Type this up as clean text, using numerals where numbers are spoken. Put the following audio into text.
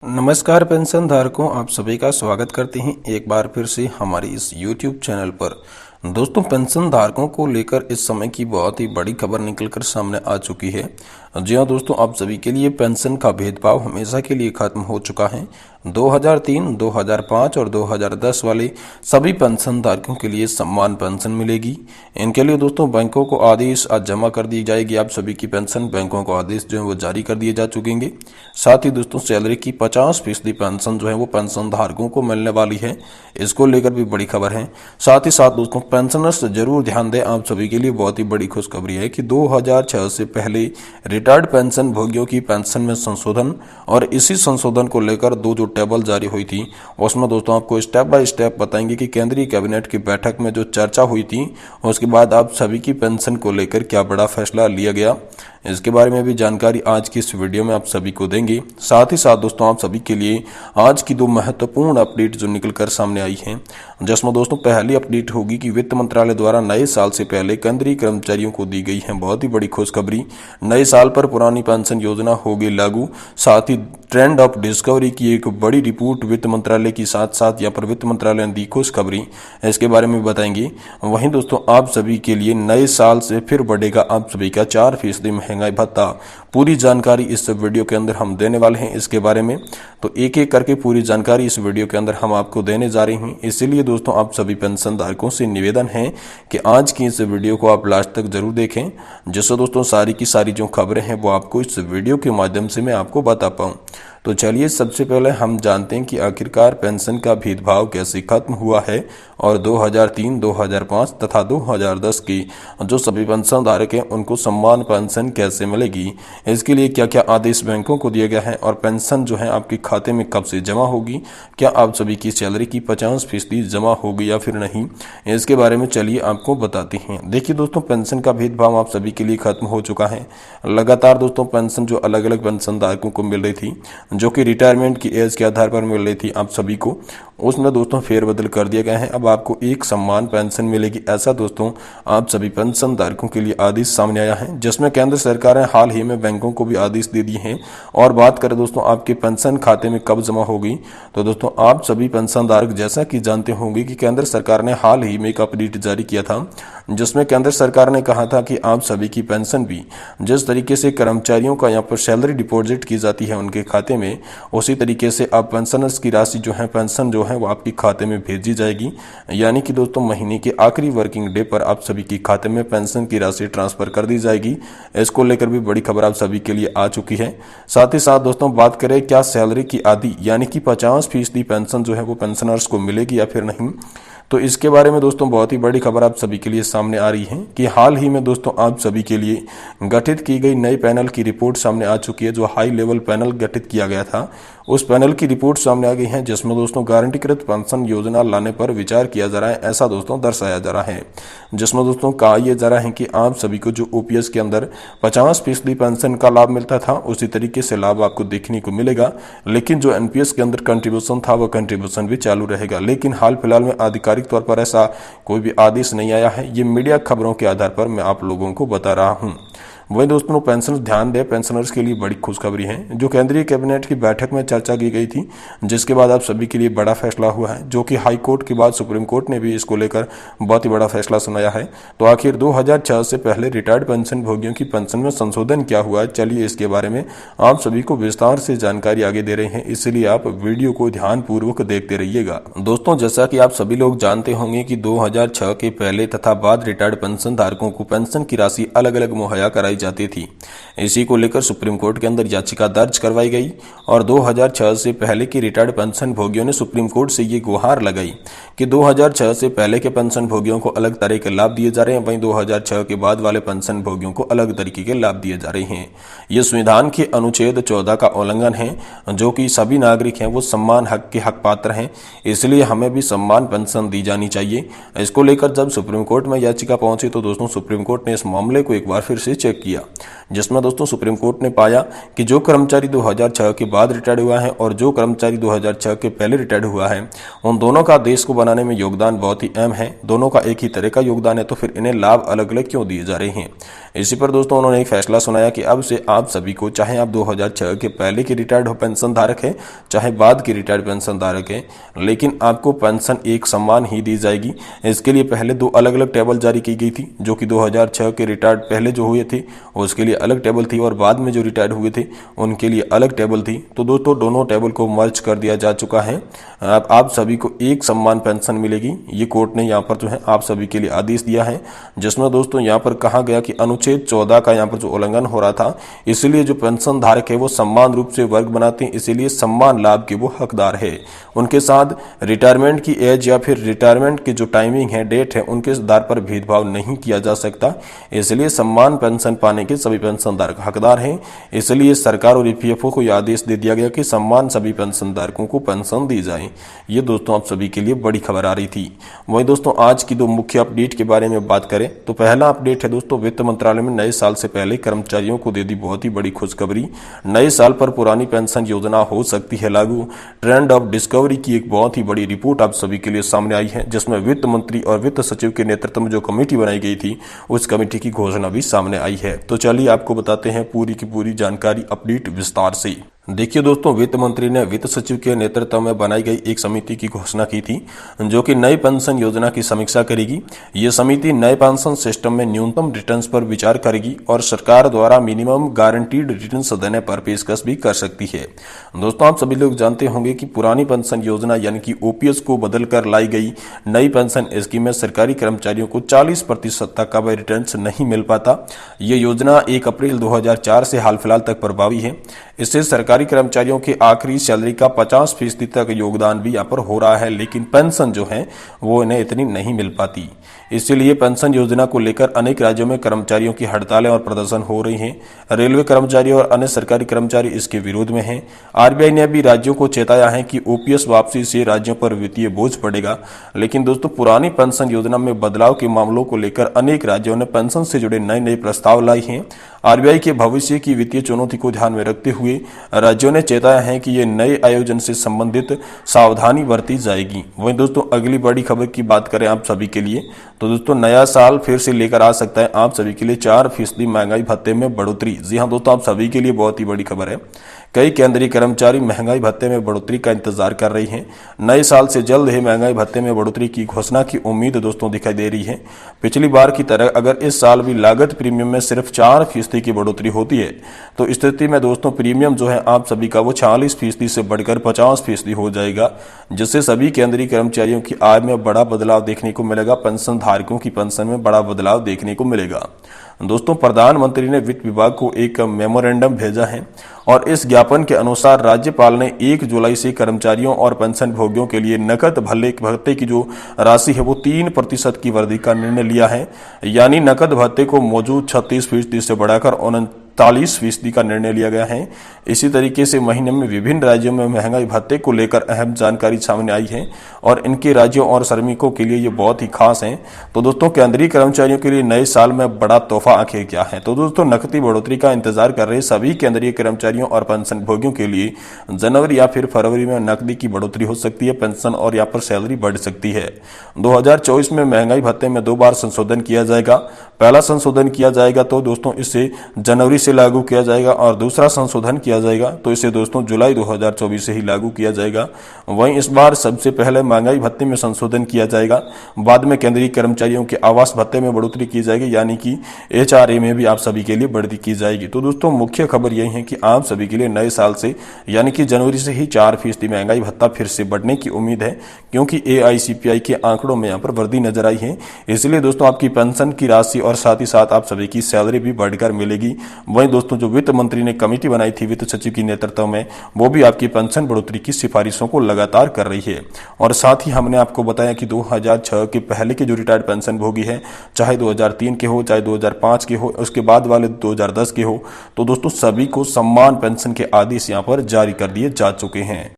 नमस्कार पेंशन धारकों, आप सभी का स्वागत करते हैं एक बार फिर से हमारी इस YouTube चैनल पर। दोस्तों, पेंशन धारकों को लेकर इस समय की बहुत ही बड़ी खबर निकलकर सामने आ चुकी है। जी हाँ दोस्तों, आप सभी के लिए पेंशन का भेदभाव हमेशा के लिए खत्म हो चुका है। 2003, 2005 और 2010 वाले सभी पेंशन धारकों के लिए समान पेंशन मिलेगी। इनके लिए दोस्तों बैंकों को आदेश आज जमा कर दी जाएगी। आप सभी की पेंशन बैंकों को आदेश जो है वो जारी कर दिए जा चुकेंगे। साथ ही दोस्तों सैलरी की 50% पेंशन जो है वो पेंशन धारकों को मिलने वाली है। इसको लेकर भी बड़ी खबर है। साथ ही साथ दोस्तों पेंशनर्स जरूर ध्यान दें, आप सभी के लिए बहुत ही बड़ी खुशखबरी है कि 2006 से पहले रिटायर्ड पेंशन भोगियों की पेंशन में संशोधन और इसी संशोधन को लेकर दो जो टेबल जारी हुई थी उसमें दोस्तों आपको स्टेप बाय स्टेप बताएंगे कि केंद्रीय कैबिनेट की बैठक में जो चर्चा हुई थी उसके बाद आप सभी की पेंशन को लेकर क्या बड़ा फैसला लिया गया, इसके बारे में भी जानकारी आज की इस वीडियो में आप सभी को देंगे। साथ ही साथ दोस्तों आप सभी के लिए आज की दो महत्वपूर्ण अपडेट जो निकलकर सामने आई हैं, जिसमें दोस्तों पहली अपडेट होगी कि वित्त मंत्रालय द्वारा नए साल से पहले केंद्रीय कर्मचारियों को दी गई है बहुत ही बड़ी खुशखबरी। नए साल पर पुरानी पेंशन योजना होगी लागू। साथ ही ट्रेंड ऑफ डिस्कवरी की एक बड़ी रिपोर्ट वित्त मंत्रालय की साथ साथ यहाँ पर वित्त मंत्रालय ने दी खुशखबरी, इसके बारे में बताएंगे। वहीं दोस्तों आप सभी के लिए नए साल से फिर बढ़ेगा आप सभी का 4% महंगाई भत्ता। पूरी जानकारी इस वीडियो के अंदर हम देने वाले हैं इसके बारे में, तो एक एक करके पूरी जानकारी इस वीडियो के अंदर हम आपको देने जा रहे हैं। इसीलिए दोस्तों आप सभी पेंशन धारकों से निवेदन है कि आज की इस वीडियो को आप लास्ट तक जरूर देखें, जिससे दोस्तों सारी की सारी जो खबरें हैं वो आपको इस वीडियो के माध्यम से मैं आपको बता पाऊँ। तो चलिए सबसे पहले हम जानते हैं कि आखिरकार पेंशन का भेदभाव कैसे खत्म हुआ है और 2003, 2005 तथा 2010 की जो सभी पेंशन धारक हैं उनको समान पेंशन कैसे मिलेगी, इसके लिए क्या क्या आदेश बैंकों को दिया गया है और पेंशन जो है आपके खाते में कब से जमा होगी, क्या आप सभी की सैलरी की 50% जमा होगी या फिर नहीं, इसके बारे में चलिए आपको बताते हैं। देखिए दोस्तों, पेंशन का भेदभाव आप सभी के लिए खत्म हो चुका है। लगातार दोस्तों पेंशन जो अलग अलग पेंशन धारकों को मिल रही थी, जो कि रिटायरमेंट की एज के आधार पर मिल रही थी आप सभी को, उसमें दोस्तों फेरबदल कर दिया गया है। अब आपको एक समान पेंशन मिलेगी, ऐसा दोस्तों आप सभी पेंशन धारकों के लिए आदेश सामने आया है, जिसमें केंद्र सरकार ने हाल ही में बैंकों को भी आदेश दे दिए हैं। और बात करें दोस्तों आपके पेंशन खाते में कब जमा होगी, तो दोस्तों आप सभी पेंशन धारक जैसा कि जानते होंगे कि केंद्र सरकार ने हाल ही में एक अपडेट जारी किया था, जिसमें केंद्र सरकार ने कहा था कि आप सभी की पेंशन भी जिस तरीके से कर्मचारियों का यहाँ पर सैलरी डिपॉजिट की जाती है उनके खाते में, उसी तरीके से आप पेंशनर्स की राशि जो है पेंशन जो है वो आपके खाते में भेजी जाएगी। यानी कि दोस्तों महीने के आखिरी वर्किंग डे पर आप सभी के खाते में पेंशन की राशि ट्रांसफर कर दी जाएगी। इसको लेकर भी बड़ी खबर आप सभी के लिए आ चुकी है। साथ ही साथ दोस्तों बात करें क्या सैलरी की आधी यानी कि 50% पेंशन जो है वो पेंशनर्स को मिलेगी या फिर नहीं, तो इसके बारे में दोस्तों बहुत ही बड़ी खबर आप सभी के लिए सामने आ रही है कि हाल ही में दोस्तों आप सभी के लिए गठित की गई नई पैनल की रिपोर्ट सामने आ चुकी है। जो हाई लेवल पैनल गठित किया गया था उस पैनल की रिपोर्ट सामने आ गई है, जिसमें दोस्तों गारंटीकृत पेंशन योजना लाने पर विचार किया जा रहा है, ऐसा दोस्तों दर्शाया जा रहा है। जिसमें दोस्तों कहा यह जा रहा है कि आप सभी को जो ओपीएस के अंदर 50% पेंशन का लाभ मिलता था उसी तरीके से लाभ आपको देखने को मिलेगा, लेकिन जो एनपीएस के अंदर कंट्रीब्यूशन था वह कंट्रीब्यूशन भी चालू रहेगा। लेकिन हाल फिलहाल में आधिकारिक तौर पर ऐसा कोई भी आदेश नहीं आया है, ये मीडिया खबरों के आधार पर मैं आप लोगों को बता रहा हूँ। वही दोस्तों पेंशन ध्यान दें, पेंशनर्स के लिए बड़ी खुशखबरी है। जो केंद्रीय कैबिनेट की बैठक में चर्चा की गई थी, जिसके बाद आप सभी के लिए बड़ा फैसला हुआ है, जो कि हाई कोर्ट के बाद सुप्रीम कोर्ट ने भी इसको लेकर बहुत ही बड़ा फैसला सुनाया है। तो आखिर 2006 से पहले रिटायर्ड पेंशन भोगियों की पेंशन में संशोधन क्या हुआ है, चलिए इसके बारे में आप सभी को विस्तार से जानकारी आगे दे रहे हैं, इसलिए आप वीडियो को ध्यान पूर्वक देखते रहिएगा। दोस्तों जैसा कि आप सभी लोग जानते होंगे कि 2006 के पहले तथा बाद रिटायर्ड पेंशन धारकों को पेंशन की राशि अलग अलग मुहैया कराई जाती थी। इसी को लेकर सुप्रीम कोर्ट के अंदर याचिका दर्ज करवाई गई और 2006 से पहले के रिटायर्ड पेंशन भोगियों ने सुप्रीम कोर्ट से ये गुहार लगाई कि 2006 से पहले के पेंशन भोगियों को अलग तरह के लाभ दिए जा रहे हैं, वहीं 2006 के बाद वाले पेंशन भोगियों को अलग तरीके के लाभ दिए जा रहे हैं। ये संविधान के अनुच्छेद 14 का उल्लंघन है, जो कि सभी नागरिक हैं वो सम्मान हक के हक पात्र हैं, इसलिए हमें भी सम्मान पेंशन दी जानी चाहिए। इसको लेकर जब सुप्रीम कोर्ट में याचिका पहुंची तो दोस्तों सुप्रीम कोर्ट ने इस मामले को एक बार फिर से चेक किया, जिसमें दोस्तों सुप्रीम कोर्ट ने पाया कि जो कर्मचारी 2006 के बाद रिटायर्ड हुआ है और जो कर्मचारी 2006 के पहले रिटायर्ड हुआ है, उन दोनों का देश को बनाने में योगदान बहुत ही अहम है। दोनों का एक ही तरह का योगदान है, तो फिर इन्हें लाभ अलग अलग क्यों दिए जा रहे हैं। इसी पर दोस्तों उन्होंने एक फैसला सुनाया कि अब से आप सभी को, चाहे आप 2006 के पहले के रिटायर्ड पेंशन धारक हैं, चाहे बाद के रिटायर्ड पेंशन धारक हैं, लेकिन आपको पेंशन एक समान ही दी जाएगी। इसके लिए पहले 2 अलग अलग टेबल जारी की गई थी, जो कि 2006 के रिटायर्ड पहले जो हुए थे उसके लिए अलग टेबल थी और बाद में जो रिटायर्ड हुए थे उनके लिए अलग टेबल थी। तो दोस्तों दोनों टेबल को मर्ज कर दिया जा चुका है। आप सभी को एक समान पेंशन मिलेगी। ये कोर्ट ने यहाँ पर जो है आप सभी के लिए आदेश दिया है, जिसमें दोस्तों यहाँ पर कहा गया कि अनुच्छेद 14 का यहाँ पर जो उल्लंघन हो रहा था, इसलिए जो पेंशन धारक है वो समान रूप से वर्ग बनाते हैं, इसीलिए समान लाभ के वो हकदार है। उनके साथ रिटायरमेंट की एज या फिर रिटायरमेंट की जो टाइमिंग है, डेट है, उनके आधार पर भेदभाव नहीं किया जा सकता। इसलिए समान पेंशन पाने के सभी पेंशन धारक हकदार हैं। इसलिए सरकार और ईपीएफओ को यह आदेश दे दिया गया कि समान सभी पेंशन धारकों को पेंशन दी जाए। ये दोस्तों आप सभी के लिए बड़ी खबर आ रही थी। वहीं दोस्तों आज की 2 मुख्य अपडेट के बारे में बात करें तो पहला अपडेट है दोस्तों, वित्त मंत्रालय में नए साल से पहले कर्मचारियों को दे दी बहुत ही बड़ी खुशखबरी। नए साल पर पुरानी पेंशन योजना हो सकती है लागू। ट्रेंड ऑफ डिस्कवरी की एक बहुत ही बड़ी रिपोर्ट आप सभी के लिए सामने आई है, जिसमें वित्त मंत्री और वित्त सचिव के नेतृत्व में जो कमेटी बनाई गई थी उस कमेटी की घोषणा भी सामने आई है। तो चलिए आपको बताते हैं पूरी की पूरी जानकारी अपडेट विस्तार से। देखिए दोस्तों, वित्त मंत्री ने वित्त सचिव के नेतृत्व में बनाई गई एक समिति की घोषणा की थी, जो कि नई पेंशन योजना की समीक्षा करेगी। ये समिति नए पेंशन सिस्टम में न्यूनतम रिटर्न्स पर विचार करेगी और सरकार द्वारा मिनिमम गारंटीड रिटर्न्स देने पर पेशकश भी कर सकती है। दोस्तों आप सभी लोग जानते होंगे कि पुरानी पेंशन योजना यानी कि ओपीएस को बदलकर लाई गई नई पेंशन स्कीम में सरकारी कर्मचारियों को 40% तक का रिटर्न्स नहीं मिल पाता। ये योजना 1 अप्रैल 2004 से हाल फिलहाल तक प्रभावी है। इससे सरकारी कर्मचारियों के आखिरी सैलरी का 50% तक योगदान भी यहाँ पर हो रहा है, लेकिन पेंशन जो है वो इन्हें इतनी नहीं मिल पाती। इसीलिए पेंशन योजना को लेकर अनेक राज्यों में कर्मचारियों की हड़तालें और प्रदर्शन हो रही हैं। रेलवे कर्मचारी और अन्य सरकारी कर्मचारी इसके विरोध में हैं। आरबीआई ने भी राज्यों को चेताया है कि ओपीएस वापसी से राज्यों पर वित्तीय बोझ पड़ेगा। लेकिन दोस्तों पुरानी पेंशन योजना में बदलाव के मामलों को लेकर अनेक राज्यों ने पेंशन से जुड़े नए नए प्रस्ताव लाई हैं। आरबीआई के भविष्य की वित्तीय चुनौती को ध्यान में रखते हुए राज्यों ने चेताया है कि ये नए आयोजन से संबंधित सावधानी बरती जाएगी। वहीं दोस्तों अगली बड़ी खबर की बात करें आप सभी के लिए तो दोस्तों नया साल फिर से लेकर आ सकता है आप सभी के लिए 4% महंगाई भत्ते में बढ़ोतरी। जी हां दोस्तों, आप सभी के लिए बहुत ही बड़ी खबर है। कई केंद्रीय कर्मचारी महंगाई भत्ते में बढ़ोतरी का इंतजार कर रही हैं। नए साल से जल्द ही महंगाई भत्ते में बढ़ोतरी की घोषणा की उम्मीद दोस्तों दिखाई दे रही है। पिछली बार की तरह अगर इस साल भी लागत प्रीमियम में सिर्फ 4% की बढ़ोतरी होती है तो स्थिति में दोस्तों प्रीमियम जो है आप सभी का वो 40% से बढ़कर 50% हो जाएगा, जिससे सभी केंद्रीय कर्मचारियों की आय में बड़ा बदलाव देखने को मिलेगा। पेंशन धारकों की पेंशन में बड़ा बदलाव देखने को मिलेगा। दोस्तों प्रधानमंत्री ने वित्त विभाग को एक मेमोरेंडम भेजा है और इस ज्ञापन के अनुसार राज्यपाल ने 1 जुलाई से कर्मचारियों और पेंशन भोगियों के लिए नकद भत्ते की जो राशि है वो 3% की वृद्धि का निर्णय लिया है। यानी नकद भत्ते को मौजूद 36% से बढ़ाकर 39% का निर्णय लिया गया है। इसी तरीके से महीने में विभिन्न राज्यों में महंगाई भत्ते को लेकर अहम जानकारी सामने आई है और इनके राज्यों और श्रमिकों के लिए ये बहुत ही खास है। तो दोस्तों केंद्रीय कर्मचारियों के लिए नए साल में बड़ा तोहफा आखिर क्या है? तो दोस्तों नकदी बढ़ोतरी का इंतजार कर रहे सभी केंद्रीय कर्मचारियों और पेंशन भोगियों के लिए जनवरी या फिर फरवरी में नकदी की बढ़ोतरी हो सकती है। पेंशन और यहाँ पर सैलरी बढ़ सकती है। 2024 में महंगाई भत्ते में 2 बार संशोधन किया जाएगा। पहला संशोधन किया जाएगा तो दोस्तों इसे जनवरी से लागू किया जाएगा और दूसरा संशोधन किया जाएगा तो इसे दोस्तों जुलाई 2024 से ही लागू किया जाएगा। वहीं इस बार सबसे पहले महंगाई भत्ते में संशोधन किया जाएगा, बाद में केंद्रीय कर्मचारियों के आवास भत्ते में बढ़ोतरी की जाएगी, यानी कि एचआरए में भी आप सभी के लिए बढ़ोतरी की जाएगी। तो दोस्तों मुख्य खबर यही है कि आप सभी के लिए नए साल से यानी कि जनवरी से ही 4% महंगाई भत्ता फिर से बढ़ने की उम्मीद है, क्योंकि एआईसीपीआई के आंकड़ों में यहाँ पर वृद्धि नजर आई है। इसलिए दोस्तों आपकी पेंशन की राशि और साथ ही साथ आप सभी की सैलरी भी बढ़कर मिलेगी। वहीं दोस्तों जो वित्त मंत्री ने कमेटी बनाई थी वित्त सचिव की नेतृत्व में, वो भी आपकी पेंशन बढ़ोतरी की सिफारिशों को लगातार कर रही है। और साथ ही हमने आपको बताया कि 2006 के पहले के जो रिटायर्ड पेंशन भोगी है, चाहे 2003 के हो चाहे 2005 के हो, उसके बाद वाले 2010 के हो, तो दोस्तों सभी को समान पेंशन के आदेश यहाँ पर जारी कर दिए जा चुके हैं।